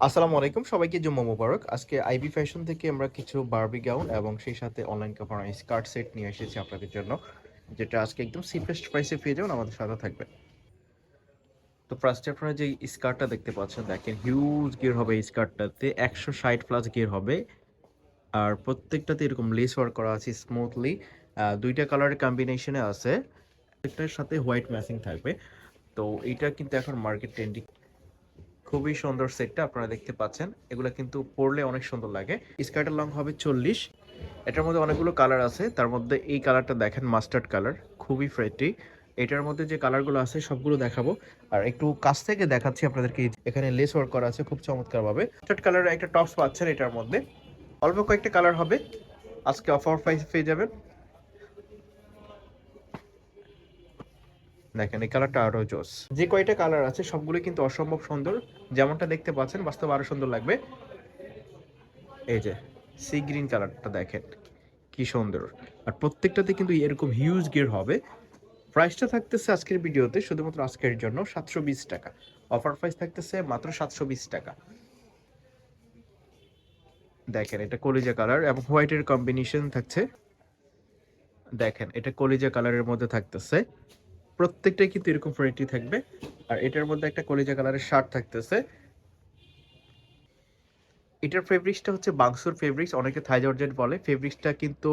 আসসালামু আলাইকুম সবাইকে জুম্মা মোবারক। আজকে আইবি ফ্যাশন থেকে আমরা কিছু বারবি গাউন এবং সেই সাথে অনলাইন কাপড় স্কার্ট সেট নিয়ে এসেছি আপনাদের জন্য, যেটা আজকে একদম চিপেস্ট প্রাইসে পেয়ে যাবেন আমাদের সাথে থাকবে। তো ফার্স্টে আপনারা যে স্কার্টটা দেখতে পাচ্ছেন, দেখেন হিউজ গিয়ার হবে এই স্কার্টটাতে, 160 প্লাস গিয়ার হবে। আর প্রত্যেকটাতে এরকম লেস ওয়ার্ক করা আছে স্মুথলি। দুইটা কালারের কম্বিনেশনে আছে, একটার সাথে হোয়াইট ম্যাচিং থাকবে। তো এইটা কিন্তু এখন মার্কেট ট্রেন্ডিং, খুবই সুন্দর সেটটা আপনারা দেখতে পাচ্ছেন। এগুলো কিন্তু পরলে অনেক সুন্দর লাগে। স্কার্টের লং হবে 40। এটার মধ্যে অনেকগুলো কালার আছে, তার মধ্যে এই কালারটা দেখেন মাস্টার্ড কালার, খুবই ফ্রেটি। এটার মধ্যে যে কালারগুলো আছে সবগুলো দেখাবো, আর একটু কাছ থেকে দেখাচ্ছি আপনাদেরকে। এখানে লেস ওয়ার্ক করা আছে খুব চমৎকার ভাবে। মাস্টার্ড কালারের একটা টপস পাচ্ছেন এটার মধ্যে। অল্প কয়েকটা কালার হবে, আজকে অফার প্রাইস পেয়ে যাবেন। দেখেন এই কালারটা আরো জোস। যে কয়টা কালার আছে সবগুলো কিন্তু অসম্ভব সুন্দর, যেমনটা দেখতে পাচ্ছেন বাস্তবে আরো সুন্দর লাগবে। এই যে সি গ্রিন কালারটা দেখেন কি সুন্দর, আর প্রত্যেকটাতে কিন্তু এরকম হিউজ গিয়ার হবে। প্রাইসটা থাকতেছে আজকের ভিডিওতে শুধুমাত্র আজকের জন্য 720 টাকা। অফার প্রাইস থাকতেছে মাত্র 720 টাকা। দেখেন এটা কলিজা কালার এবং হোয়াইটের কম্বিনেশন থাকছে। দেখেন এটা কলিজা কালারের মধ্যে থাকতেছে, প্রত্যেকটাই কিন্তু এরকম ভ্যারাইটি থাকবে। আর এটার মধ্যে একটা কলিজা কালারের শার্ট থাকতেছে। এটার ফেব্রিক্সটা হচ্ছে বাক্সুর ফেব্রিক্স, অনেকে থাই জর্জেট বলে। ফেব্রিক্সটা কিন্তু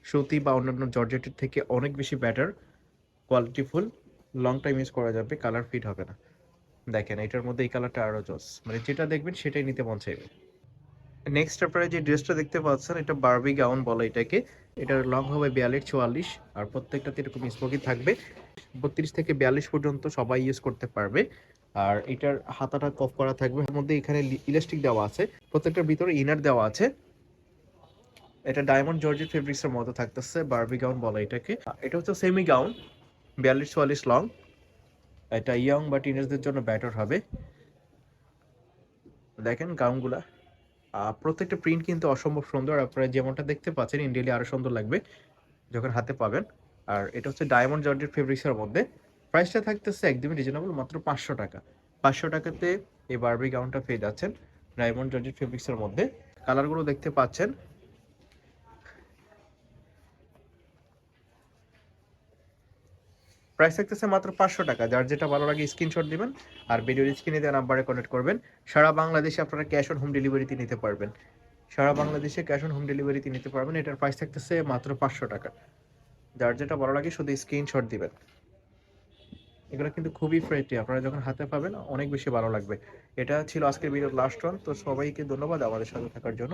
সুতি বা অন্যান্য জর্জেটের থেকে অনেক বেশি বেটার, কোয়ালিটিফুল, লং টাইম ইউজ করা যাবে, কালার ফিট হবে না। দেখেন এটার মধ্যে এই কালারটা আরো জোস, মানে যেটা দেখবেন সেটাই নিতে মন চাইবে। নেক্সট আপনারা যে ড্রেসটা দেখতে পাচ্ছেন, এটা বারবি গাউন বলে এটাকে। এটার লং হবে 42-44, আর প্রত্যেকটাতে এরকম স্মোকি থাকবে। 32 থেকে 42 পর্যন্ত সবাই ইউজ করতে পারবে। আর এটার হাতাটা কফ করা থাকবে, এর মধ্যে এখানে ইলাস্টিক দেওয়া আছে, প্রত্যেকটার ভিতরে ইনার দেওয়া আছে। এটা ডায়মন্ড জর্জেট ফেব্রিক্সের মতো থাকতেছে, বারবি গাউন বলে এটাকে। এটা হচ্ছে সেমি গাউন, 42-44 লং। এটা ইয়ং বা টিনেজদের জন্য ব্যাটার হবে। দেখেন গাউনগুলা, প্রত্যেকটা প্রিন্ট কিন্তু অসম্ভব সুন্দর। আপনারা যেমনটা দেখতে পাচ্ছেন ইন্ডিয়ালি আরো সুন্দর লাগবে যখন হাতে পাবেন। আর এটা হচ্ছে ডায়মন্ড জর্জেট ফেব্রিক্সের মধ্যে। প্রাইসটা থাকতেছে একদমই রিজনেবল, মাত্র 500 টাকা। 500 টাকাতে এই বারবি গাউনটা পেয়ে যাচ্ছেন ডায়মন্ড জর্জেট ফেব্রিক্সের মধ্যে। কালারগুলো দেখতে পাচ্ছেন। প্রাইস থাকতেছে মাত্র 500 টাকা। যার যেটা ভালো লাগে স্ক্রিনশট দিবেন, আর ভিডিওর স্ক্রিনে দেওয়া নাম্বারে কন্ট্যাক্ট করবেন। সারা বাংলাদেশে আপনারা ক্যাশ অন হোম ডেলিভারিতে নিতে পারবেন। সারা বাংলাদেশে ক্যাশ অন হোম ডেলিভারিতে নিতে পারবেন। এটার প্রাইস থাকতেছে মাত্র 500 টাকা। যার যেটা ভালো লাগে শুধু স্ক্রিনশট দিবেন। এগুলো কিন্তু খুবই ফ্রেটি, আপনারা যখন হাতে পাবেন অনেক বেশি ভালো লাগবে। এটা ছিল আজকের ভিডিওর লাস্ট ওয়ান। তো সবাইকে ধন্যবাদ আমাদের সাথে থাকার জন্য।